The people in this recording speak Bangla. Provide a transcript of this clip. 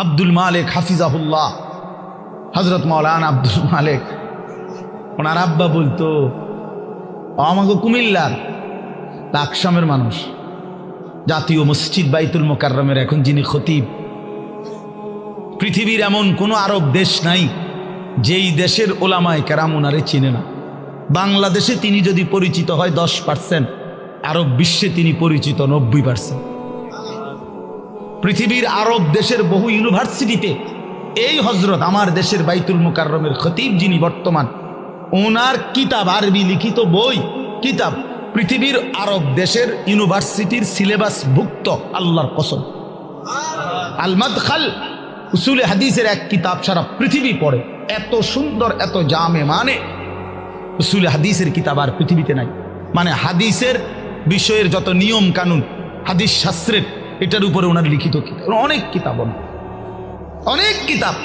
আব্দুল মালিক হাফিজাহুল্লাহ, হযরত মাওলানা আব্দুল মালিক, ওনার আব্বা বলতো আমাকে কুমিল্লার লাকসামের মানুষ, জাতীয় মসজিদ বাইতুল মোকাররমের এখন যিনি খতিব, পৃথিবীর এমন কোন আরব দেশ নাই যেই দেশের ওলামায়ে কেরাম ওনারে চিনে না। বাংলাদেশে তিনি যদি পরিচিত হয় 10%, আরব বিশ্বে তিনি পরিচিত 90%। পৃথিবীর আরব দেশের বহু ইউনিভার্সিটিতে এই হযরত আমার দেশের বাইতুল মোকাররমের খতিব যিনি বর্তমান, ওনার কিতাব, আরবি লিখিত বই কিতাব পৃথিবীর আরব দেশের ইউনিভার্সিটির সিলেবাস ভুক্ত। আল্লাহর কসম, আল মাদখাল উসুলে হাদিসের এক কিতাব সারা পৃথিবী পড়ে, এত সুন্দর, এত জামে, মানে উসুলে হাদিসের কিতাব আর পৃথিবীতে নাই। মানে হাদিসের বিষয়ের যত নিয়ম কানুন, হাদিস শাস্ত্রের, এটার উপরে ওনার লিখিত কিতাব, অনেক কিতাব, অনেক কিতাব।